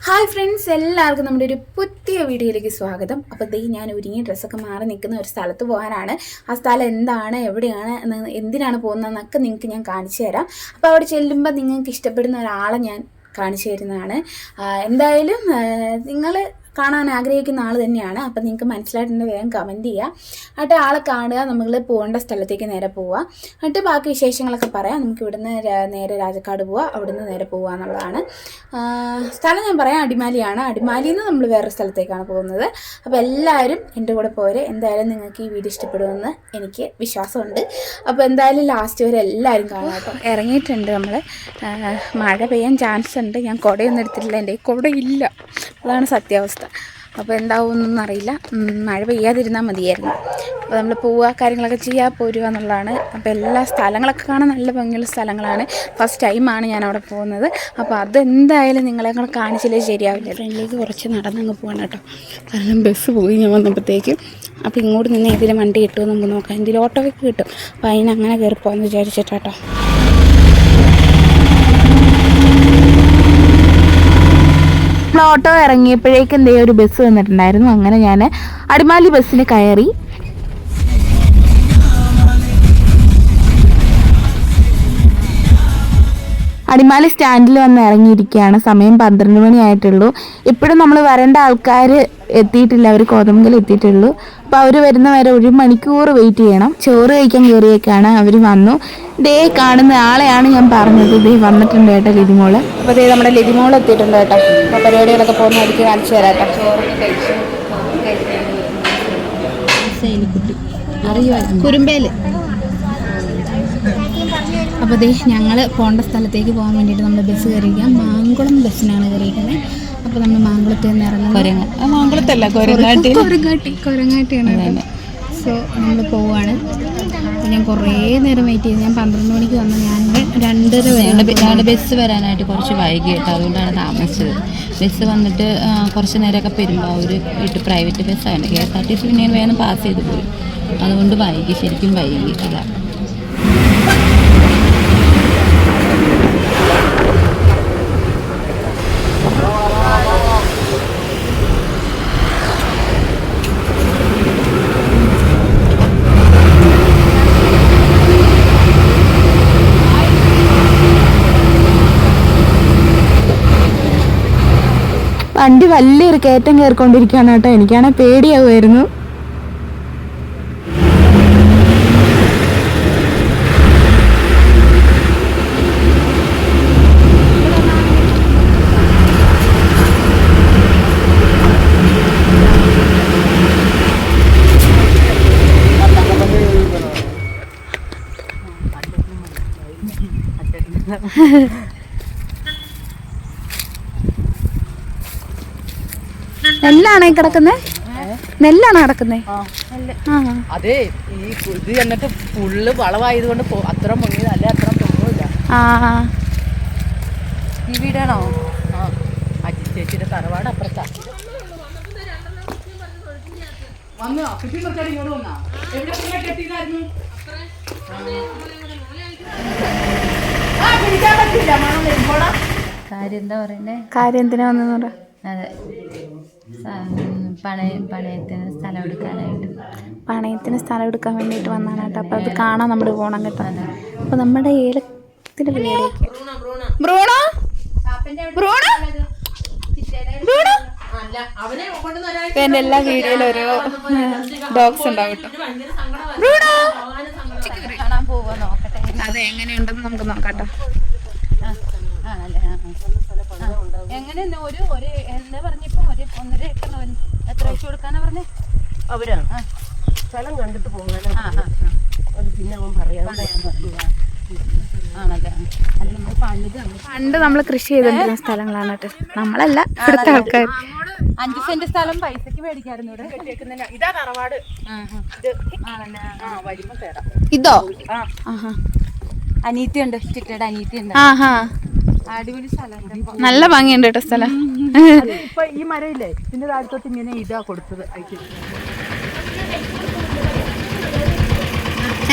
Hi friends, എല്ലാവർക്കും നമ്മുടെ ഒരു പുതിയ വീഡിയോയിലേക്ക് സ്വാഗതം. അപ്പോൾ ഞാൻ ഒരുങ്ങി ഡ്രസ്സൊക്കെ മാറി നിൽക്കുന്ന ഒരു സ്ഥലത്ത് പോകാനാണ്. ആ സ്ഥലം എന്താണ്, എവിടെയാണ്, എന്തിനാണ് പോകുന്നതെന്നൊക്കെ നിങ്ങൾക്ക് ഞാൻ കാണിച്ചു തരാം. അപ്പോൾ അവിടെ ചെല്ലുമ്പോൾ നിങ്ങൾക്ക് ഇഷ്ടപ്പെടുന്ന ഒരാളെ ഞാൻ കാണിച്ചു തരുന്നതാണ്. എന്തായാലും നിങ്ങൾ കാണാൻ ആഗ്രഹിക്കുന്ന ആൾ തന്നെയാണ്. അപ്പം നിങ്ങൾക്ക് മനസ്സിലായിട്ടുണ്ടെങ്കിൽ വേഗം കമൻറ്റ് ചെയ്യുക. എന്നിട്ട് ആളെ കാണുക, നമ്മൾ പോകേണ്ട സ്ഥലത്തേക്ക് നേരെ പോവുക. എന്നിട്ട് ബാക്കി വിശേഷങ്ങളൊക്കെ പറയാം. നമുക്ക് ഇവിടുന്ന് നേരെ രാജക്കാട് പോവുക, അവിടുന്ന് നേരെ പോവുക എന്നുള്ളതാണ്. സ്ഥലം ഞാൻ പറയാം, അടിമാലിയാണ്. അടിമാലിയിൽ നിന്ന് നമ്മൾ വേറൊരു സ്ഥലത്തേക്കാണ് പോകുന്നത്. അപ്പോൾ എല്ലാവരും എൻ്റെ കൂടെ പോരെ. എന്തായാലും നിങ്ങൾക്ക് ഈ വീഡിയോ ഇഷ്ടപ്പെടുമെന്ന് എനിക്ക് വിശ്വാസമുണ്ട്. അപ്പോൾ എന്തായാലും ലാസ്റ്റ് വരെ എല്ലാവരും കാണാം കേട്ടോ. ഇറങ്ങിയിട്ടുണ്ട് നമ്മൾ. മഴ പെയ്യാൻ ചാൻസ് ഉണ്ട്. ഞാൻ കുടയൊന്നും എടുത്തിട്ടില്ല, എൻ്റെ കുടയില്ല, അതാണ് സത്യാവസ്ഥ. അപ്പോൾ എന്താവുമെന്നൊന്നും അറിയില്ല. മഴ പെയ്യാതിരുന്നാൽ മതിയായിരുന്നു. അപ്പോൾ നമ്മൾ പോവുക, കാര്യങ്ങളൊക്കെ ചെയ്യാൻ പോരുക എന്നുള്ളതാണ്. അപ്പോൾ എല്ലാ സ്ഥലങ്ങളൊക്കെ കാണാൻ നല്ല ഭംഗിയുള്ള സ്ഥലങ്ങളാണ്. ഫസ്റ്റ് ടൈമാണ് ഞാൻ അവിടെ പോകുന്നത്. അപ്പോൾ അതെന്തായാലും നിങ്ങളെ കാണിച്ചില്ലേ ശരിയാവില്ല. ഫ്രണ്ടിലേക്ക് കുറച്ച് നടന്നങ്ങ് പോകണം കേട്ടോ. കാരണം ബസ് പോയി ഞാൻ വന്നപ്പോഴത്തേക്കും. അപ്പോൾ ഇങ്ങോട്ട് നിന്ന് ഏതെങ്കിലും വണ്ടി കിട്ടുമോ നമുക്ക് നോക്കാം. എന്തെങ്കിലും ഓട്ടോയ്ക്ക് കിട്ടും. അപ്പോൾ അതിനങ്ങനെ കയറി പോകാമെന്ന് വിചാരിച്ചിട്ടാട്ടോ. ഓട്ടോ ഇറങ്ങിയപ്പോഴേക്കും ഒരു ബസ് വന്നിട്ടുണ്ടായിരുന്നു. അങ്ങനെ ഞാൻ അടിമാലി ബസ്സിന് കയറി. അടിമാലി സ്റ്റാൻഡിൽ വന്ന് ഇറങ്ങിയിരിക്കുകയാണ്. സമയം 12 മണിയായിട്ടുള്ളൂ. ഇപ്പോഴും നമ്മൾ വരേണ്ട ആൾക്കാർ എത്തിയിട്ടില്ല. അവർ കോതമംഗലം എത്തിയിട്ടുള്ളൂ. അപ്പോൾ അവർ വരുന്ന വരെ 1 മണിക്കൂർ വെയിറ്റ് ചെയ്യണം. ചോറ് കഴിക്കാൻ കയറിയേക്കാണ്. അവർ വന്നു. ദേ കാണുന്ന ആളെയാണ് ഞാൻ പറഞ്ഞത്. ദേ വന്നിട്ടുണ്ട് കേട്ടോ ലിതിമോള്. അപ്പോൾ ദേ നമ്മുടെ ലിതിമോള് എത്തിയിട്ടുണ്ട് കേട്ടോ. അപ്പോൾ പരിപാടികളൊക്കെ പോകുന്ന അടുത്ത് കാണിച്ചു തരാം കേട്ടോ. കുരുമ്പേല്. അപ്പോൾ ദേ ഞങ്ങൾ പോകേണ്ട സ്ഥലത്തേക്ക് പോകാൻ വേണ്ടിയിട്ട് നമ്മൾ ബസ് കയറിയിരിക്കാം. മാങ്കുളം ബസ്സിനാണ് കയറിയിരിക്കുന്നത്. അപ്പോൾ നമ്മൾ മാങ്കുളത്ത് നിന്ന് ഇറങ്ങും. മാങ്കുളത്തല്ല, കൊരങ്ങാട്ടിയാണ്. സോ നമ്മൾ പോവുകയാണ്. അപ്പോൾ ഞാൻ കുറേ നേരം വെയിറ്റ് ചെയ്തു. ഞാൻ 12 മണിക്ക് വന്നു. ഞാൻ 2:30 ബസ് വരാനായിട്ട് കുറച്ച് വൈകി കേട്ടോ. അതുകൊണ്ടാണ് താമസിച്ചത്. ബസ് വന്നിട്ട് കുറച്ച് നേരമൊക്കെ പെരുമ്പാവൂർ വിട്ട് പ്രൈവറ്റ് ബസ്സാണ്. KSRTC പിന്നെ വേഗം പാസ് ചെയ്ത് പോയി. അതുകൊണ്ട് വൈകി, ശരിക്കും വൈകി. അല്ല വണ്ടി വലിയൊരു കയറ്റം കയറിക്കൊണ്ടിരിക്കുകയാണ് കേട്ടോ. എനിക്കാണെങ്കിൽ പേടിയാവുമായിരുന്നു. നെല്ലാണേ കിടക്കുന്നേ? നെല്ലാണോ കിടക്കുന്നേ? അതെ, ഈ ഇത് എന്നിട്ട് ഫുള്ള് വളവായതുകൊണ്ട് അത്ര മുങ്ങിയതല്ല, അത്ര പൊങ്ങില്ല. ഈ വീടാണോ? അജി ചേച്ചിയുടെ തറവാട് അപ്പുറത്താ. കാര്യം എന്താ പറയണ്ടേ? കാര്യം എന്തിനാ വന്നെന്ന് പറ. അതെ, പണയത്തിന് സ്ഥലം എടുക്കാനായിട്ട്. പണയത്തിന് സ്ഥലം എടുക്കാൻ വേണ്ടിയിട്ട് വന്നാണ് കേട്ടോ. അപ്പോൾ അത് കാണാൻ നമ്മൾ പോകണം കേട്ടോ. അപ്പോൾ നമ്മുടെ ഏലത്തിൻ്റെ പരിപാടിയൊക്കെ. ബ്രൂണോ, എൻ്റെ എല്ലാ വീഡിയോയിലും ഓരോ ഡോഗ്സ് ഉണ്ടാവും കേട്ടോ. അതെ, എങ്ങനെയുണ്ടെന്ന് നമുക്ക് നോക്കാം കേട്ടോ. എങ്ങനെ ഒരു എന്താ പറഞ്ഞപ്പോ 1.5 ഏക്കർ എത്ര വെച്ച് കൊടുക്കാനാ പറഞ്ഞേ? അവരാണ് സ്ഥലം കണ്ടിട്ട് പോകാനാണ്. പിന്നെ അവൻ പറയാനല്ലേ. പണ്ട് നമ്മൾ കൃഷി ചെയ്തിരുന്ന സ്ഥലങ്ങളാണ് കേട്ടോ. നമ്മളല്ല, ഇവിടുത്തെ ആൾക്കാർ. 5 സെന്റ് സ്ഥലം പൈസക്ക് മേടിക്കായിരുന്നു ഇവിടെ. ഇതാ തറവാട്. ഇതോ? അനീത്തിയുണ്ട്, ചിറ്റയുടെ അനീത്തിയുണ്ട്. അടിപൊളി സ്ഥലം, നല്ല ഭംഗിയുണ്ട് കേട്ടോ സ്ഥലം. ഇപ്പൊ ഈ മരയില്ലേ, ഇതിന്റെ താഴത്തോട്ട് ഇങ്ങനെ ഇതാ കൊടുത്തത്.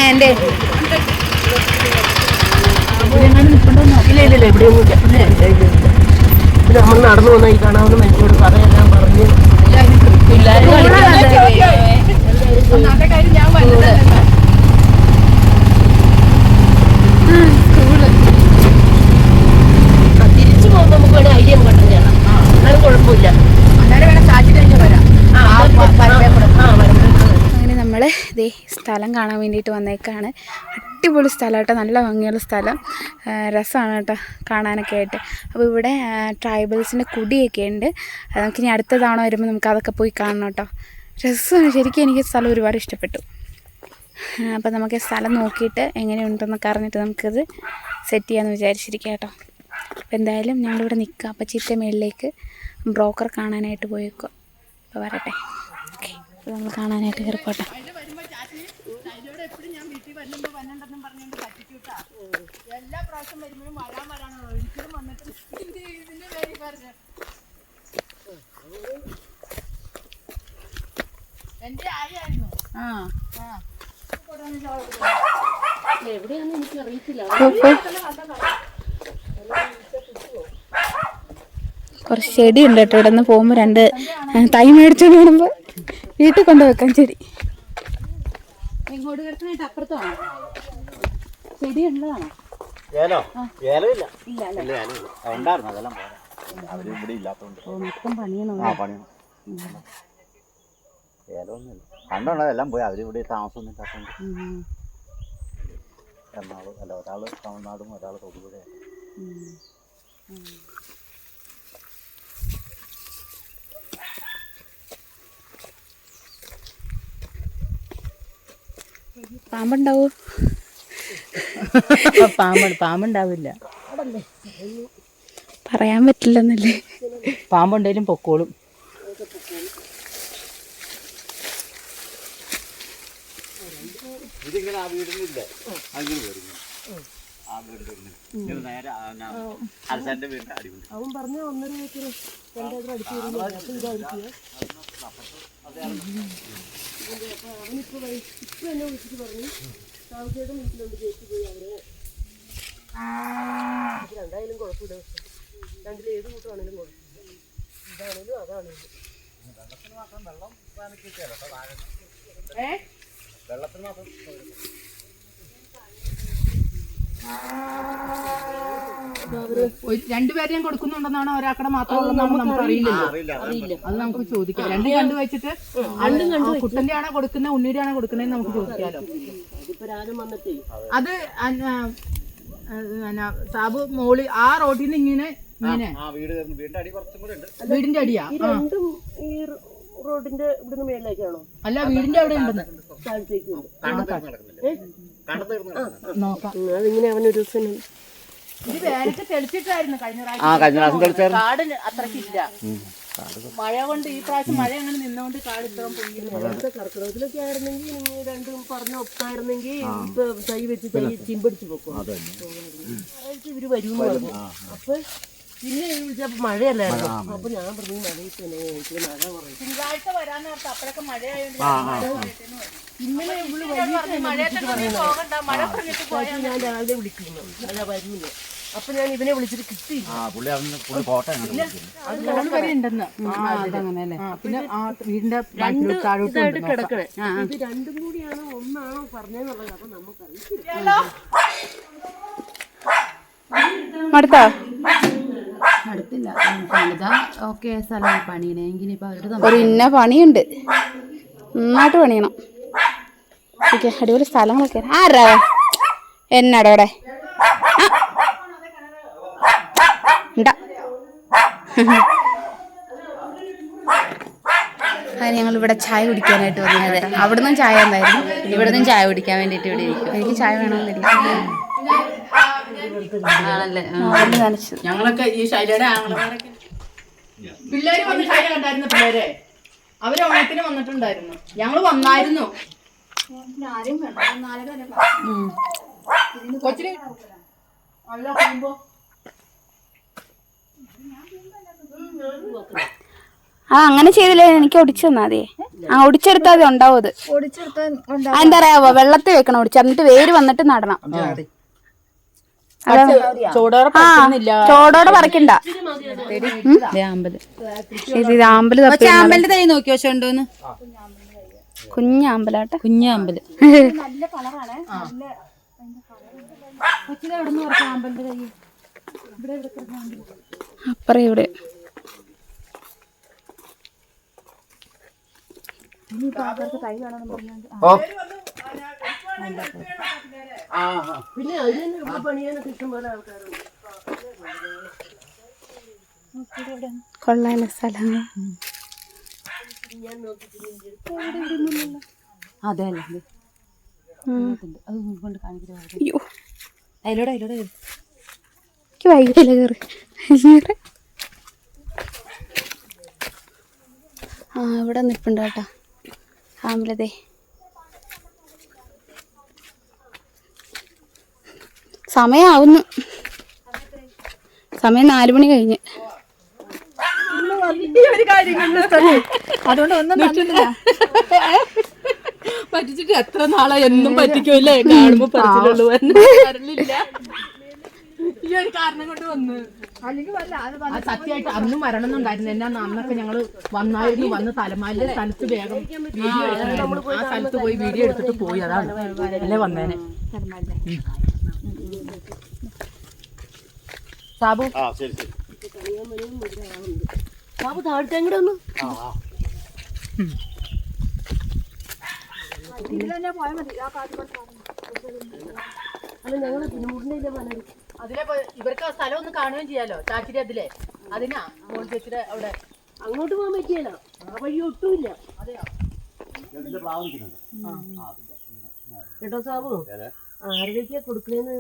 എന്റെ ഇല്ല എവിടെയോ പിന്നെ നമ്മൾ നടന്നു വന്ന ഈ കാണാവുന്ന മനുഷ്യരോട് കഥയെല്ലാം പറഞ്ഞ് തിരിച്ചു പോകുമ്പോൾ നമുക്ക് വേണേൽ ഐഡിയ കണ്ടുതരണം. അത് കുഴപ്പമില്ല. അങ്ങനെ നമ്മൾ ഇതേ സ്ഥലം കാണാൻ വേണ്ടിയിട്ട് വന്നേക്കാണ്. അടിപൊളി സ്ഥലം കേട്ടോ, നല്ല ഭംഗിയുള്ള സ്ഥലം, രസമാണ് കേട്ടോ കാണാനൊക്കെ ആയിട്ട്. അപ്പോൾ ഇവിടെ ട്രൈബൽസിൻ്റെ കുടിയൊക്കെ ഉണ്ട്. നമുക്ക് ഇനി അടുത്ത തവണ വരുമ്പോൾ നമുക്ക് അതൊക്കെ പോയി കാണണം കേട്ടോ. രസമാണ് ശരിക്കും. എനിക്ക് സ്ഥലം ഒരുപാട് ഇഷ്ടപ്പെട്ടു. അപ്പോൾ നമുക്ക് സ്ഥലം നോക്കിയിട്ട് എങ്ങനെയുണ്ടെന്നൊക്കെ അറിഞ്ഞിട്ട് നമുക്കത് സെറ്റ് ചെയ്യാമെന്ന് വിചാരിച്ചിരിക്കാം കേട്ടോ. അപ്പോൾ എന്തായാലും ഞങ്ങളിവിടെ നിൽക്കുക. അപ്പോൾ ചിറ്റ മേളിലേക്ക് ബ്രോക്കർ കാണാനായിട്ട് പോയേക്കുക. അപ്പോൾ വരട്ടെ. ഓക്കെ, അപ്പോൾ നമ്മൾ കാണാനായിട്ട് കയറിപ്പോട്ടെ. എവിടെയാണെന്ന് എനിക്ക് അറിയത്തില്ല. കുറച്ച് ചെടി ഉണ്ട് കേട്ടോ. ഇവിടെ നിന്ന് പോകുമ്പോൾ 2 തൈ മേടിച്ചോണ്ട് വരുമ്പോൾ വീട്ടിൽ കൊണ്ട് വെക്കാൻ ചെടി. ഇങ്ങോട്ട് കിടക്കണായിട്ട് അപ്പുറത്താണോ ചെടി ഉള്ളതാണോ? മൊത്തം പണിയണോ? കണ്ടോണ്ടതെല്ലാം പോയി. അവരിവിടെ താമസം ഇല്ലാത്തോണ്ട് എറണാകുളം അല്ല, ഒരാൾ തമിഴ്നാടും ഒരാൾ തൊടുപുഴയാണ്. പാമ്പുണ്ടാവോ? പാമ്പുണ്ടാവില്ല, പറയാൻ പറ്റില്ലെന്നല്ലേ. പാമ്പുണ്ടെങ്കിലും പൊക്കോളും. ഇതിങ്ങനെ ആ വീടിനില്ലേ അങ്ങനെ വരും. ആ വീട് ഇങ്ങനെ നേരെ അലസാന്റെ വീടിന്റെ അടിപൊളി. അവൻ പറഞ്ഞ 1.5 ഏക്കർ 2 ഏക്കർ അടിച്ചു വരുന്നില്ല. അപ്പൊ ഇതായിരിക്കും. അവനിപ്പോ എന്നെ വിളിച്ചിട്ട് പറഞ്ഞു താമസിയുടെ വീട്ടിലുണ്ട്, ജയിച്ചു പോയി. അവരെ രണ്ടായാലും കുഴപ്പമില്ല. രണ്ടിൽ ഏത് കൂട്ടമാണേലും കുഴപ്പമില്ല. ഇതാണേലും അതാണേലും വെള്ളത്തിന് മാത്രം വെള്ളം വെള്ളത്തിന് മാത്രം രണ്ടുപേരെയും കൊടുക്കുന്നുണ്ടെന്നാണോ ഒരാക്കടെ മാത്രം നമുക്ക് അറിയില്ലല്ലോ. അത് നമുക്ക് ചോദിക്കാം. രണ്ടും കണ്ടു വെച്ചിട്ട് കുട്ടന്റെ ആണോ കൊടുക്കുന്നത് ഉണ്ണിയുടെ ആണോ കൊടുക്കുന്നതെന്ന് നമുക്ക് ചോദിക്കാലോ. അത് സാബു മോളി ആ റോഡിൽ നിന്ന് ഇങ്ങനെ വീടിന്റെ അടിയാ? രണ്ടും ഈ റോഡിന്റെ ഇവിടുന്ന് മേളിലേക്കാണോ? അല്ല, വീടിന്റെ അവിടെ ഉണ്ടെന്ന് നോക്കാം. അതിങ്ങനെ അവനൊരു ദിവസം ഇത് വേനൊക്കെ തെളിച്ചിട്ടായിരുന്നു കഴിഞ്ഞ പ്രാവശ്യം. കാട് അത്രക്കില്ല. മഴ കൊണ്ട് ഈ പ്രാവശ്യം മഴ അങ്ങനെ നിന്നുകൊണ്ട് കാട് ഇത്രയും പോയി. കർക്കിടകത്തിലൊക്കെ ആയിരുന്നെങ്കിൽ രണ്ടും പറഞ്ഞ ഒപ്പായിരുന്നെങ്കിൽ ഇപ്പൊ തൈ വെച്ച് തൈ ചിമ്പടിച്ചു പോക്കും. ഇവര് വരൂന്ന് പറഞ്ഞു. അപ്പൊ പിന്നെ വിളിച്ചപ്പോ മഴയല്ലായിരുന്നു. അപ്പൊ ഞാൻ പറഞ്ഞു മഴയിൽ തന്നെ എനിക്ക് മഴ പറയും. തിങ്കളാഴ്ച വരാന്ന് ഓർത്ത് അപ്പോഴൊക്കെ മഴയായോണ്ട് ഇന്നലെ ഇവള് ഞാൻ രാവിലെ വിളിക്കുന്നു, അല്ല വരുന്നില്ല. അപ്പൊ ഞാൻ ഇവനെ വിളിച്ചിട്ട് കിട്ടിയില്ല. ഇതായിട്ട് കിടക്കണേ. ഇത് രണ്ടും കൂടിയാണോ ഒന്നാണോ പറഞ്ഞെന്നുള്ളത് അപ്പൊ നമുക്കറിയില്ല. അടുത്താ അടുത്തില്ല പണിതാ ഓക്കെ സ്ഥലം പണിയണേ എങ്കിൽ ഇപ്പൊ അവരുടെ ഒരു ഇന്ന പണിയുണ്ട്, നന്നായിട്ട് പണിയണം. ഓക്കെ, അടിപൊളി സ്ഥലങ്ങളൊക്കെ. ആരാ എന്നാടോടെ ഉണ്ടാ. അത് ഞങ്ങളിവിടെ ചായ കുടിക്കാനായിട്ട് വന്നത്. അവിടുന്ന് ചായ എന്തായിരുന്നു, ഇവിടുന്ന് ചായ കുടിക്കാൻ വേണ്ടിട്ട് ഇവിടെ ഇരിക്കും. എനിക്ക് ചായ വേണമെന്നില്ല. ആണല്ലേ? നനച്ചു. ഞങ്ങളൊക്കെ ഈ ശൈലയുടെ പിള്ളേര് വന്ന് ശൈല കണ്ടായിരുന്നു. പിള്ളേരെ അവര് ഓണത്തിന് വന്നിട്ടുണ്ടായിരുന്നു. ഞങ്ങള് വന്നായിരുന്നു. കൊച്ചിന് നല്ല പോകുമ്പോ അങ്ങനെ ചെയ്തില്ലേ, എനിക്ക് ഒടിച്ചു തന്നാ മതി. ഒടിച്ചെടുത്താൽ മതി, ഉണ്ടാവും അത്. എന്താ പറയാ, വെള്ളത്തിൽ വെക്കണം ഒടിച്ച്, എന്നിട്ട് വേര് വന്നിട്ട് നടണം. ചോടോടെ പറിക്കണ്ട. ഇത് ആമ്പല് തപ്പി ആമ്പലിന്റെ തൈ നോക്കി വെച്ചോണ്ടോന്ന് കുഞ്ഞാമ്പലാട്ടെ. കുഞ്ഞാമ്പല് നല്ല കളറാണ്. അപ്പറേ ഇവിടെ പിന്നെ അതിന് ഇവിടെ പണിയാനൊക്കെ ഇഷ്ടംപോലെ ആൾക്കാരുണ്ട്. കൊള്ളാല സ്ഥലങ്ങൾ. അതെ അല്ലേ അത് കൊണ്ട് കാണിക്കുന്നത് അതിലൂടെ എനിക്ക് വൈകില്ല കയറി. ആ ഇവിടെ നിൽപ്പുണ്ട് കേട്ടോ ആമ്പലതേ. സമയാവുന്നു. സമയം 4 മണി കഴിഞ്ഞ്. അതുകൊണ്ട് ഒന്നും പറ്റിച്ചിട്ട് എത്ര നാളെ എന്നും പറ്റിക്കൂല്ലേ കാണുമ്പോ പറിച്ചിട്ടുള്ളൂ ഈ ഒരു കാരണം കൊണ്ട് വന്ന് സത്യമായിട്ട് അന്നും വരണമെന്നുണ്ടായിരുന്നു. എന്നാ അന്നൊക്കെ ഞങ്ങള് വന്ന് തലമാലിന്റെ സ്ഥലത്ത് വേഗം വീഡിയോ എടുക്കണം. ആ സ്ഥലത്ത് പോയി വീഡിയോ എടുത്തിട്ട് പോയി. അതാണ് അല്ലേ വന്നേനെ. സാബു ബാബു താഴത്തെ അങ്ങോട്ട് വന്നു. അല്ല ഞങ്ങള് അതിലെ ഇവർക്ക് ആ സ്ഥലം ഒന്ന് കാണുകയും ചെയ്യാലോ. ചാച്ചിരി അതിലെ അതിനാ മോൾ ചേച്ചിയുടെ അവിടെ അങ്ങോട്ട് പോകാൻ പറ്റിയല്ല. ആ വഴി ഒട്ടുമില്ല. അതെയോ കേട്ടോ സാബു, ആരുടെയൊക്കെയാ കൊടുക്കണേന്ന്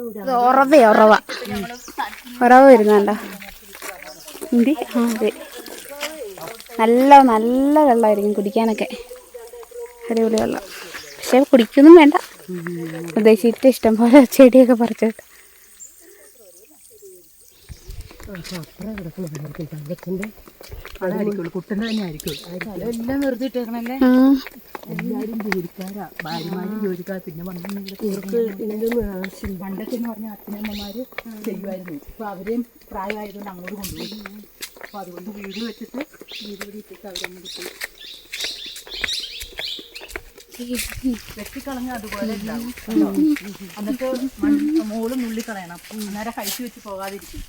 ഉറവ വരുന്നുണ്ടോ? അതെ, നല്ല നല്ല വെള്ളമായിരിക്കും കുടിക്കാനൊക്കെ. അടിപൊളി വെള്ളം. പക്ഷെ കുടിക്കൊന്നും വേണ്ട, ഉദ്ദേശിച്ചിട്ട് ഇഷ്ടം പോലെ ചെടിയൊക്കെ പറിച്ചിട്ട്. കുട്ടൻ്റെ തന്നെ ആയിരിക്കും എല്ലാം വെറുതെ ഇട്ടേക്കണല്ലേ. എല്ലാവരും ജോലിക്കാരാ, ഭാര്യമാരും ജോലിക്കാർ. പിന്നെ പണ്ടൊക്കെ എന്ന് പറഞ്ഞാൽ അച്ഛനമ്മമാര് ചെയ്യുമായിരുന്നു. ഇപ്പൊ അവരെയും പ്രായമായതുകൊണ്ട് അങ്ങോട്ട് കൊണ്ടുപോയി. അപ്പൊ അതുകൊണ്ട് വീട് വെച്ചിട്ട് വീട് ഇട്ടിട്ട് അവരങ്ങോട്ട് പോയി. വെട്ടിക്കളഞ്ഞ അതുപോലെ ഉണ്ടാവും. എന്നിട്ട് മോള് നുള്ളിക്കളയണം. അന്നേരം കഴിച്ചു വെച്ച് പോകാതിരിക്കും.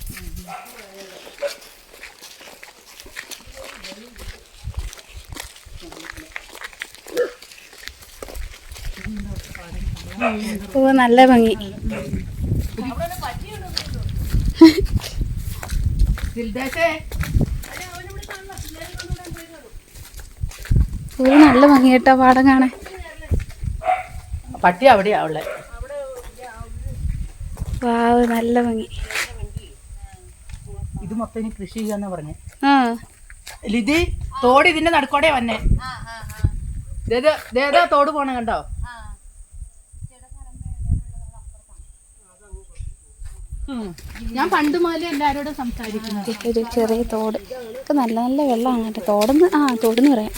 ഓ നല്ല ഭംഗി. ഓ നല്ല ഭംഗി കേട്ടോ പാടം കാണാൻ. പട്ടി അവിടെയാ ഉള്ളത്. വാവ് നല്ല ഭംഗി. ഇത് മൊത്തം ഇനി കൃഷി ചെയ്യാന്ന് പറഞ്ഞേ. ലിതി തോട് ഇതിന്റെ നടുക്കോടെ വന്നേ. തോട് പോണ കണ്ടോ? ഞാൻ പണ്ട് മുതലേ എല്ലാരോടും സംസാരിക്കുന്നത്. ഒരു ചെറിയ തോട് ഒക്കെ നല്ല നല്ല വെള്ളമാണ് കേട്ടോ. തോടെന്ന് തോടെന്ന് പറയാം.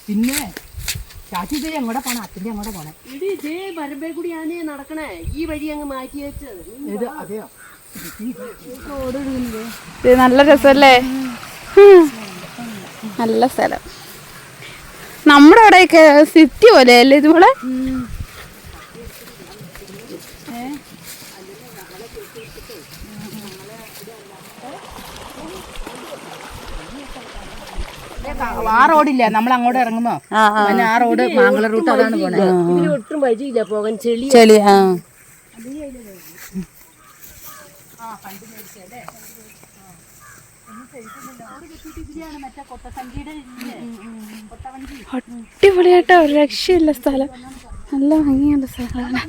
പിന്നെ ചാച്ചി ഇത് എങ്ങോടെ പോണേ? അച്ഛൻ്റെ എങ്ങോടെ പോണേ? ഇടി ഇതേ വരമ്പേ കൂടി ഞാനേ നടക്കണേ. ഈ വഴി അങ്ങ് മാറ്റി വെച്ചത്. അതെയോ? ഇത് നല്ല രസമല്ലേ? നല്ല സ്ഥലം. നമ്മുടെ അവിടെയൊക്കെ സിറ്റി പോലെ അല്ലേ ഇതുപോലെ? ആ റോഡില്ല, നമ്മൾ അങ്ങോട്ട് ഇറങ്ങുമ്പോ ആ റോഡ് മാങ്കള റൂട്ട് അതാണ് പോണേ. ഇതിന് ഒട്ടും വഴിയില്ല പോകാൻ. ചെളി അടിപൊളിയായിട്ടോ, ഒരു രക്ഷയില്ല സ്ഥലം. നല്ല ഭംഗിയുള്ള സ്ഥലമാണ്.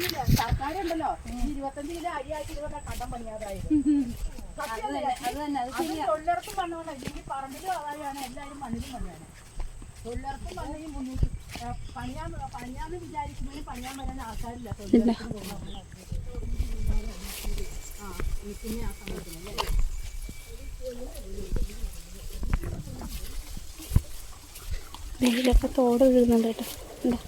വെയിലൊക്കെ തോട് വീഴുന്നുണ്ട് കേട്ടോ. എന്താ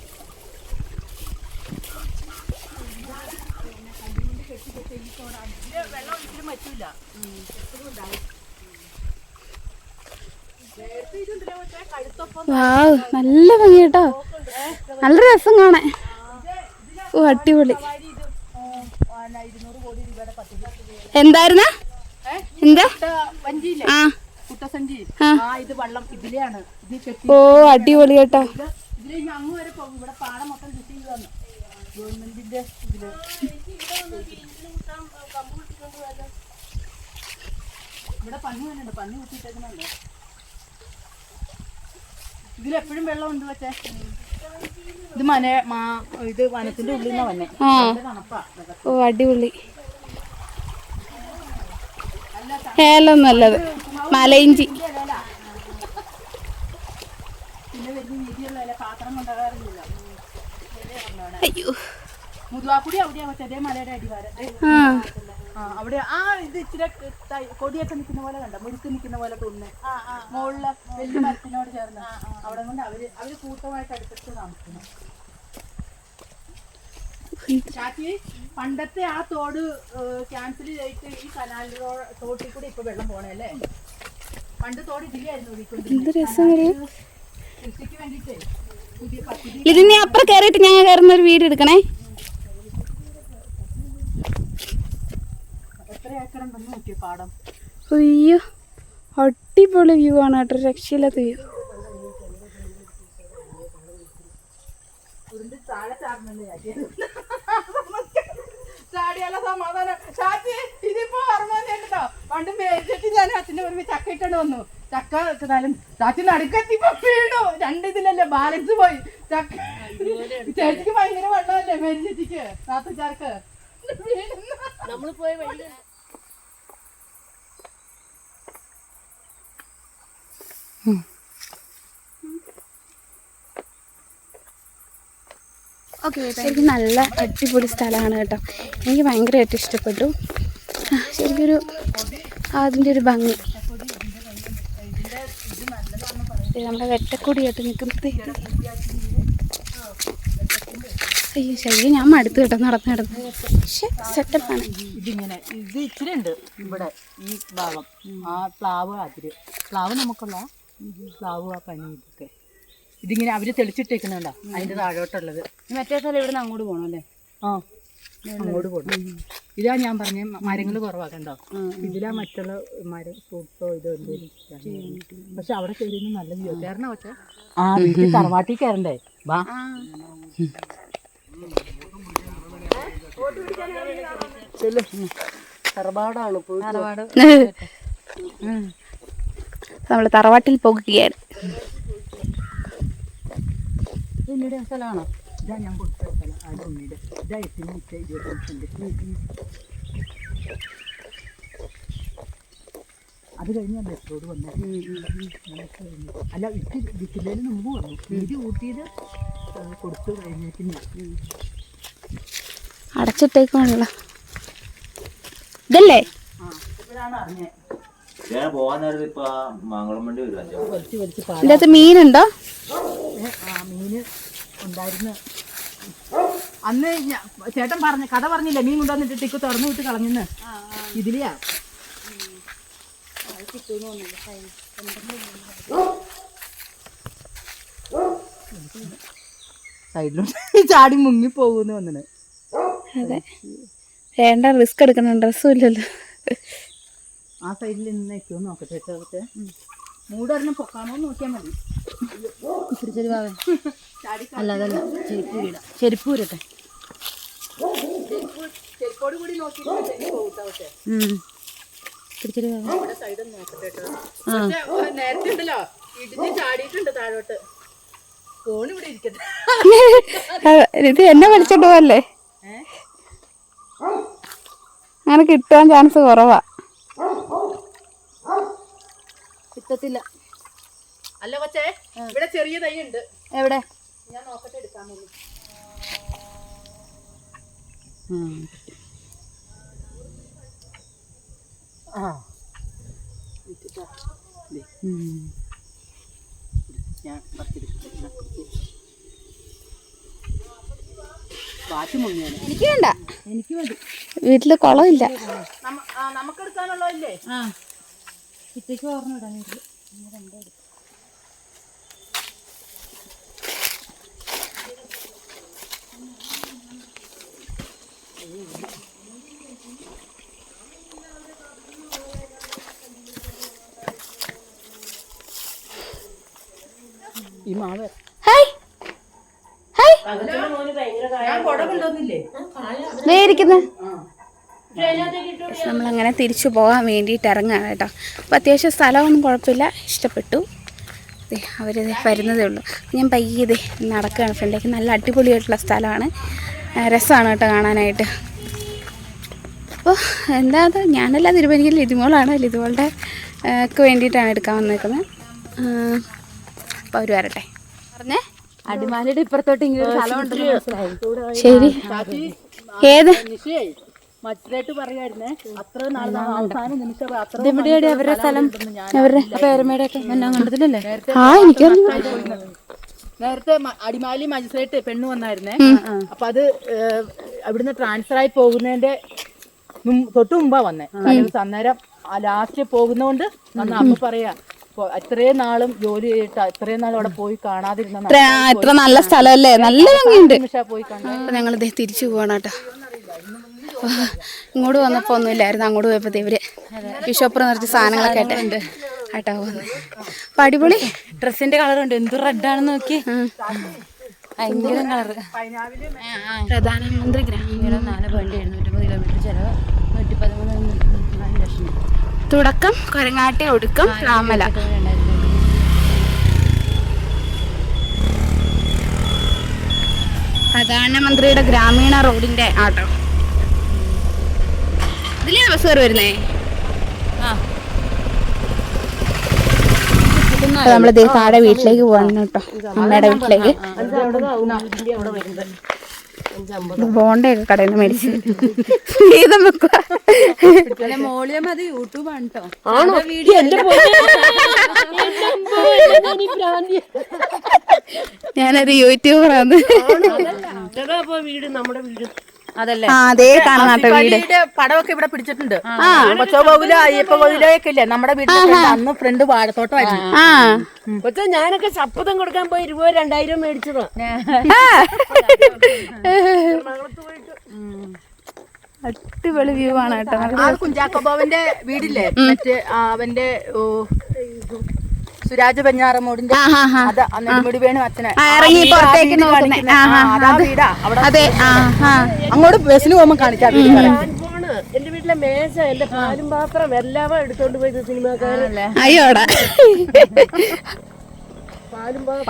വെള്ളം ഒരിക്കലും പറ്റൂല. എപ്പോഴും ഉണ്ടാവും. നേരത്തെ ഇതുണ്ടല്ലോ പക്ഷേ കഴുത്തൊപ്പം വാവ്, നല്ല ഭംഗി കേട്ടോ, നല്ല രസം കാണാൻ. ഓ അടിപൊളി. 200 കോടി രൂപയുടെ പദ്ധതി. എന്തായിരുന്ന എന്താ വഞ്ചിയില്ലേ, ആ കുട്ടസഞ്ചി, ഇത് വെള്ളം ഇതിലെയാണ്. ഇത് കെട്ടി ഓ അടിപൊളി കേട്ടോ. ഇതിലെ ഇനി അങ്ങ് വരെ പോകും. ഇവിടെ പാടം മൊത്തം കൃഷി ചെയ്ത് വന്നു ഗവൺമെന്റിന്റെ ഇതില്. ഇവിടെ പന്നി വന്നുണ്ട്, പന്നി കുത്തിയിട്ടേക്കുന്നുണ്ട്. ഇതിലെപ്പോഴും വെള്ളം ഉണ്ട് പക്ഷേ. ഇത് ഇത് വനത്തിന്റെ ഉള്ളിൽ നിന്നാ വന്നെ. തണുപ്പാ. ഓ അടിപൊളി. ഏലം നല്ലത്, മലയിഞ്ചി. പിന്നെ വലിയ വീതിയുള്ള പാത്രം കൊണ്ടുപോകാറില്ല. അയ്യോ, മുതുവാക്കുടി അവിടെയാ പക്ഷേ അതേ മലയുടെ അടിവാരം. അവിടെ ഇത് ഇച്ചിരി കൊടിയൊക്കെ നിൽക്കുന്ന പോലെ കണ്ട, മുരുക്ക് നിൽക്കുന്ന പോലെ തോന്നുന്നേ. മുകളില് വലിയ മരത്തിനോട് ചേർന്ന് അവിടെ കൊണ്ട് അവര് കൂട്ടമായിട്ട് അടുപ്പിച്ച് താമസിക്കുന്നു. ചാച്ചി, പണ്ടത്തെ ആ തോട് ക്യാൻസൽ ചെയ്തിട്ട് ഈ കനാൽ തോട്ടിൽ കൂടെ ഇപ്പൊ വെള്ളം പോണല്ലേ. പണ്ട് തോട് ഇതിലായിരുന്നു എന്ത് രസം. കൃഷിക്ക് വേണ്ടിട്ടേ പുതിയ പദ്ധതി. ഇതിന് അപ്പുറം കയറിയിട്ട് ഞങ്ങൾ കയറുന്ന ഒരു വീട് എടുക്കണേ. എത്ര ഏക്കർ ഉണ്ടെന്ന് നോക്കിയ പാടം. അയ്യോ അടിപൊളി വ്യൂ ആണ് കേട്ടോ, രക്ഷയില്ലാത്ത വ്യൂ. താഴെ ചാടിയാല സമാധാനം. ചാച്ചി ഇതിപ്പോ ഓർമ്മ കേട്ടോ, പണ്ട് മേടിച്ചിട്ട് ഞാൻ അച്ഛൻ്റെ ഒരു ചക്ക ഇട്ടു വന്നു. ചക്ക വെച്ചാലും ചാച്ചി നടുക്കെത്തിപ്പോ വീണു. രണ്ടിതിലല്ലേ ബാലൻസ് പോയി. ചക്ക ചേച്ചിക്ക് ഭയങ്കര വെള്ളമല്ലേ മേടിച്ചേച്ചിക്ക്, നാത്തുചാർക്ക് നമ്മള് പോയ വഴി ശരിക്കും നല്ല അടിപൊളി സ്ഥലമാണ് കേട്ടോ, എനിക്ക് ഭയങ്കരമായിട്ട് ഇഷ്ടപ്പെട്ടു. ശരിക്കൊരു അതിൻ്റെ ഒരു ഭംഗി. നമ്മുടെ വെട്ടക്കൊടിയായിട്ട് നിൽക്കുന്നത്. അയ്യോ ശരിക്കും ഞാൻ മടുത്തു കേട്ടോ നടന്ന്. പക്ഷെ സെറ്റപ്പാണ്. ഇതിങ്ങനെ ഇത് ഇച്ചിരി ഉണ്ട് ഇവിടെ ഈ ഭാഗം. ആ പ്ലാവ് അതിര് പ്ലാവ് നമുക്കുള്ള പ്ലാവ് ആ പനി ഇതൊക്കെ ഇതിങ്ങനെ അവര് തെളിച്ചിട്ടേക്കുന്നുണ്ടോ അതിന്റെ താഴോട്ടുള്ളത്. മറ്റേ സ്ഥലം ഇവിടെ നിന്ന് അങ്ങോട്ട് പോകണം അല്ലേ? ആ അങ്ങോട്ട് പോകണം. ഇതാ ഞാൻ പറഞ്ഞ മരങ്ങൾ കുറവാക്കണ്ടോ. ഇതിലാ മറ്റുള്ള മരം ഫ്രൂട്ട്സോ ഇതോ എന്തെങ്കിലും. പക്ഷെ അവിടെ കയറിയൊന്നും നല്ല വ്യൂ കയറണ. പക്ഷെ ആ വീട്ടിൽ തറവാട്ടിൽ കയറണ്ടേ. വാ തറവാടാണ് തറവാട്. നമ്മൾ തറവാട്ടിൽ പോകുകയാണ്. പിന്നീട് സ്ഥലമാണോ? ഇതാ ഞാൻ കൊടുത്ത സ്ഥലം. ആ ഉണ്ണിയുടെ ഇതാ 25 അത് കഴിഞ്ഞാൽ ബസ് റോഡ് വന്നത്. അല്ല വിറ്റില്ലേന് മുമ്പ് വന്നു. വീതി കൂട്ടിയത് കൊടുത്തു കഴിഞ്ഞേക്കില്ല. അടച്ചിട്ടേക്കാണല്ലോ ഇതല്ലേ. ഇപ്പോഴാണ് അറിഞ്ഞത്. പോകാൻ നേരത്തെ ഇപ്പൊ മംഗളം വണ്ടി വരും. വലിച്ച് വലിച്ച് ഇതിൻ്റെ അകത്ത് മീനുണ്ടോ? മീന് ഉണ്ടായിരുന്നു അന്ന്. ചേട്ടൻ പറഞ്ഞ കഥ പറഞ്ഞില്ലേ, മീൻ കൊണ്ടുവന്നിട്ട് ടിക്ക് തുറന്നു വിട്ട് കളഞ്ഞെന്ന്. ഇതിലെയാ സൈഡിലോട്ട് ചാടി മുങ്ങി പോകുന്നു വന്നിട്ട്. അതെ വേണ്ട, റിസ്ക് എടുക്കണം, ഡ്രസ്സും ഇല്ലല്ലോ. ആ സൈഡിൽ നിന്ന് നിൽക്കുമോ നോക്കട്ടെ. ചേട്ടത്തെ മൂടൊരെണ്ണം പൊക്കാമോ നോക്കിയാൽ മതി. അല്ല അതല്ല, ചെരുപ്പ് വീടാ. ചെരുപ്പ് വരട്ടെ. ചെരുപ്പോട് കൂടി നോക്കിയിട്ട് പോകട്ടെ. സൈഡ് നോക്കട്ടെ. നേരത്തെ ഉണ്ടല്ലോ ഇടിഞ്ഞ് ചാടിയിട്ടുണ്ട് താഴോട്ട്. ഫോൺ ഇവിടെ ഇരിക്കട്ടെ. ഇത് എന്നെ വലിച്ചോണ്ട് പോവല്ലേ? അങ്ങനെ കിട്ടാൻ ചാൻസ് കുറവാ. കിട്ടത്തില്ല. അല്ല കൊച്ചേ, ഇവിടെ ചെറിയ തൈ ഉണ്ട്. എവിടെ? ഞാൻ നോക്കട്ടെ എടുക്കാൻ വേണ്ടി. ഞാൻ ബാറ്റ് മുങ്ങിയാണ്. എനിക്ക് വേണ്ട, എനിക്ക് മതി. വീട്ടില് കുളമില്ല. നമുക്ക് എടുക്കാനുള്ളതല്ലേ? ഇത്തേക്ക് ഓർമ്മ ഇടാൻ വീട്ടില് ഈ മാവ് ഹായ് ഹായ് ഞാൻ കുട കൊണ്ടുവന്നില്ലേ? ദേ ഇരിക്കുന്നു. നമ്മളങ്ങനെ തിരിച്ചു പോകാൻ വേണ്ടിയിട്ട് ഇറങ്ങുകയാണ് കേട്ടോ. അപ്പോൾ അത്യാവശ്യം സ്ഥലമൊന്നും കുഴപ്പമില്ല, ഇഷ്ടപ്പെട്ടു. അവർ വരുന്നതേ ഉള്ളൂ. ഞാൻ പയ്യെ നടക്കുകയാണ് ഫ്രണ്ടിലേക്ക്. നല്ല അടിപൊളിയായിട്ടുള്ള സ്ഥലമാണ്, രസമാണ് കേട്ടോ കാണാനായിട്ട്. അപ്പോൾ എന്താ അത് ഞാനല്ല തീരുമാനിക്കൽ, ലിതിമോളാണ്. ലിതിമോളുടെ ഒക്കെ വേണ്ടിയിട്ടാണ് എടുക്കാൻ വന്നേക്കുന്നത്. അപ്പോൾ അവർ വരട്ടെ പറഞ്ഞേ. അടിമാലിയുടെ ഇപ്പുറത്തോട്ട് ഇങ്ങനെ ഒരു സ്ഥലം ഉണ്ടെന്ന് മനസ്സിലായി. ശരി, ഏത് മറ്റേട്ട് പറയായിരുന്നേ അത്ര നാളെ അവസാന നിമിഷം അത്ര ഇതെവിടെയാണ് അവരുടെ സ്ഥലം? അവരുടെ പേരമേടെ ഒക്കെ കണ്ടതില്ലല്ലേ? ആ എനിക്കറിയാം. നേരത്തെ അടിമാലി മജിസ്ട്രേറ്റ് പെണ്ണ് വന്നായിരുന്നേ. അപ്പൊ അത് അവിടുന്ന് ട്രാൻസ്ഫർ ആയി പോകുന്നതിന്റെ തൊട്ട് മുമ്പാ വന്നേ. അന്നേരം ലാസ്റ്റ് പോകുന്നോണ്ട് വന്ന അമ്മ പറയാ അത്രയും നാളും ജോലി ചെയ്തിട്ട് അത്രയും നാളും അവിടെ പോയി കാണാതിരുന്ന ഇത്ര നല്ല സ്ഥലമല്ലേ, നല്ല ഭംഗിയുണ്ട്. പോയി കണ്ടു. അപ്പൊ ഞങ്ങൾ തിരിച്ചു പോകണം കേട്ടോ. ഇങ്ങോട്ട് വന്നപ്പോ ഒന്നുമില്ലായിരുന്നു, അങ്ങോട്ട് പോയപ്പോ ഇവര് ബിഷോപ്പർ നിറച്ച് സാധനങ്ങളൊക്കെ ആയിട്ടുണ്ട് കേട്ടോ പോകുന്നത്. അപ്പൊ അടിപൊളി ഡ്രസ്സിന്റെ കളറുണ്ട്, എന്ത് റെഡാണെന്ന് നോക്കി, ഭയങ്കര കളറ്. പ്രധാനമന്ത്രി ഗ്രാമീണ 4.750 കിലോമീറ്റർ ചെലവ് 113 ലക്ഷം. തുടക്കം കൊരങ്ങാട്ടി, ഒടുക്കം രാമല. പ്രധാനമന്ത്രിയുടെ ഗ്രാമീണ റോഡിന്റെ ആട്ടോ. ഇതിലേ ബസ് കയറി വരുന്നേ. നമ്മള് താഴെ വീട്ടിലേക്ക് പോവാണ് കേട്ടോ, അമ്മയുടെ വീട്ടിലേക്ക്. ബോണ്ടയൊക്കെ കടയിൽ നിന്ന് മേടിച്ച് വീതം വെക്കുക. മോളിയം അത് യൂട്യൂബാണ് കേട്ടോ. ഞാനൊരു യൂട്യൂബറാണ്. വീട് നമ്മുടെ വീട് അതല്ലേ? അതേ കാണാത്ത വീട്. പടമൊക്കെ ഇവിടെ പിടിച്ചിട്ടുണ്ട്. കൊച്ചോബാബുല അയ്യപ്പ ബബുലയൊക്കെ ഇല്ലേ നമ്മുടെ വീട്ടിൽ അന്ന് ഫ്രണ്ട് വാഴത്തോട്ടമായിരുന്നു. പക്ഷെ ഞാനൊക്കെ ശബ്ദം കൊടുക്കാൻ പോയി 2000-2000 മേടിച്ചതാ. അടിപൊളി വ്യൂ ആണ് കേട്ടോ. ആ കുഞ്ചാക്കോബാവന്റെ വീടില്ലേ, മറ്റേ അവന്റെ സുരാജ് ബഞ്ഞാറമൂടിന്റെ അത് നെടുമുടി വേണു അച്ഛനെ ഇറങ്ങി പുറത്തേക്ക് നോക്കുന്നേ. അതാ വീടാ അവിടെ. അതെ, അങ്ങോട്ട് ബസ്സിന് പോകുമ്പോ കാണിക്കാം. എന്റെ വീട്ടിലെ മേശ, എന്റെ പാലും പാത്രം എല്ലാം എടുത്തോണ്ട് പോയത് സിനിമാക്കാരല്ലേ. അയ്യോടാ,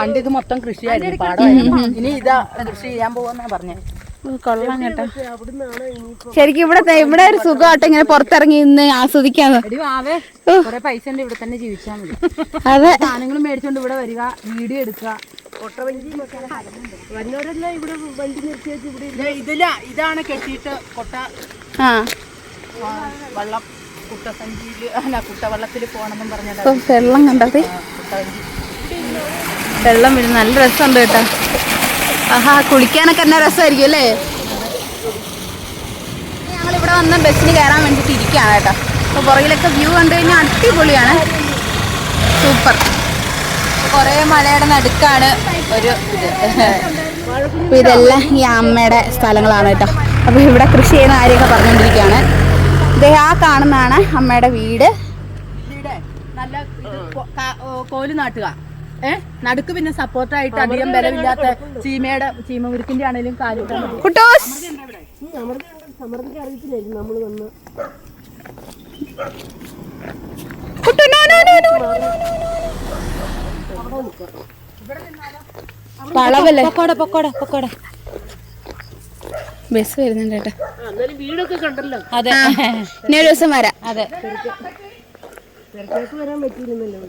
പണ്ട് ഇത് മൊത്തം കൃഷിയായിരുന്നു, പാടമായിരുന്നു. ഇനി ഇതാ കൃഷി ചെയ്യാൻ പോവാന്നാ പറഞ്ഞേ. കൊള്ളാം കേട്ടോ. ശരിക്കും ഇവിടെ ഒരു സുഖമായിട്ട് ഇങ്ങനെ പുറത്തിറങ്ങി ഇന്ന് ആസ്വദിക്കാന്ന്. കൊറേ പൈസ ഉണ്ട്, ഇവിടെ തന്നെ ജീവിച്ചാൽ മതി. അതെ, സാധനങ്ങളും മേടിച്ചോണ്ട് ഇവിടെ വരിക, വീഡിയോ എടുക്കുക. വന്നവരെല്ലാം ഇവിടെ വണ്ടി നിർത്തി വെച്ച് ഇവിടെ ഇതാണ് കെട്ടിയിട്ട് കൊട്ട വള്ളം കുട്ടസഞ്ചിയില് അല്ല കുട്ടവള്ളത്തിൽ പോണെന്നും പറഞ്ഞത്. വെള്ളം കണ്ടത്, വെള്ളം വീഴും, നല്ല രസമുണ്ട് കേട്ടോ. ആഹാ, കുളിക്കാനൊക്കെ എന്നാ രസമായിരിക്കും അല്ലേ. ഞങ്ങളിവിടെ വന്ന് ബസ്സിന് കയറാൻ വേണ്ടിയിട്ട് ഇരിക്കുകയാണ് കേട്ടോ. അപ്പോൾ പുറകിലൊക്കെ വ്യൂ കണ്ടു കഴിഞ്ഞാൽ അടിപൊളിയാണ്, സൂപ്പർ. കൊറേ മലയുടെ നടുക്കാണ് ഒരു അപ്പോൾ ഇതെല്ലാം ഈ അമ്മയുടെ സ്ഥലങ്ങളാണ് കേട്ടോ. അപ്പോൾ ഇവിടെ കൃഷി ചെയ്യുന്ന കാര്യമൊക്കെ പറഞ്ഞുകൊണ്ടിരിക്കുകയാണ്. ഇതേ ആ കാണുന്നതാണ് അമ്മയുടെ വീട്. നല്ല കോല് നാട്ടുക, നടുക്ക് പിന്നെ സപ്പോർട്ടായിട്ട് അധികം ബലമില്ലാത്ത ചീമമുരുക്കിന്റെ ആണെങ്കിലും കാലിട്ടാണ്. കുട്ടൂസ് സമൃദ്ധിക്ക് അറിയത്തില്ലായിരുന്നു നമ്മള് വന്ന്. വളവല്ലേ, പൊക്കോട ബസ് വരുന്നുണ്ട് കേട്ടോ. എന്നാലും വീടൊക്കെ കണ്ടല്ലോ. അതെ, ഇനി ഒരു ദിവസം വരാം. അതെ. തിരക്കേക്ക് വരാൻ പറ്റിയിരുന്നല്ലോ.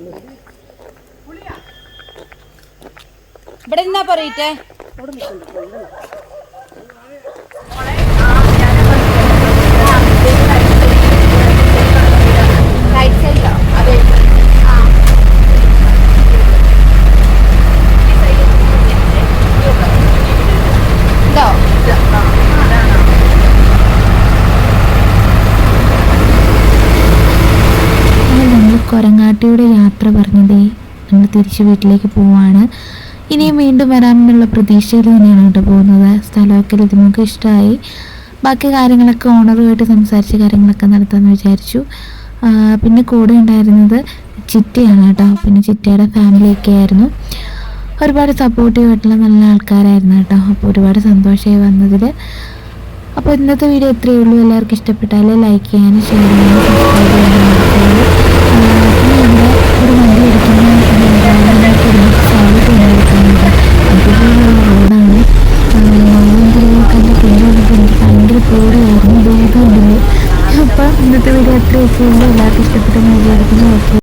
ഇവിടെ എന്നാ പറയട്ടെ. കൊരങ്ങാട്ടിയുടെ യാത്ര പറഞ്ഞതേ നമ്മൾ തിരിച്ച് വീട്ടിലേക്ക് പോവാണ്. ഇനിയും വീണ്ടും വരാമെന്നുള്ള പ്രതീക്ഷയിൽ തന്നെയാണ് കേട്ടോ പോകുന്നത്. സ്ഥലമൊക്കെ നമുക്ക് ഇഷ്ടമായി. ബാക്കി കാര്യങ്ങളൊക്കെ ഓണറുമായിട്ട് സംസാരിച്ച കാര്യങ്ങളൊക്കെ നടത്താമെന്ന് വിചാരിച്ചു. പിന്നെ കൂടെ ഉണ്ടായിരുന്നത് ചിറ്റയാണ് കേട്ടോ. പിന്നെ ചിറ്റയുടെ ഫാമിലിയൊക്കെ ആയിരുന്നു. ഒരുപാട് സപ്പോർട്ടീവായിട്ടുള്ള നല്ല ആൾക്കാരായിരുന്നു കേട്ടോ. അപ്പോൾ ഒരുപാട് സന്തോഷമായി വന്നതിൽ. അപ്പോൾ ഇന്നത്തെ വീഡിയോ ഇത്രയേ ഉള്ളൂ. എല്ലാവർക്കും ഇഷ്ടപ്പെട്ടാൽ ലൈക്ക് ചെയ്യാനും ഷെയർ ചെയ്യാനും സബ്സ്ക്രൈബ് ചെയ്യാനും മറക്കരുത്. പിന്നെ ഇവിടെ ഒരു വണ്ടി എടുക്കുന്ന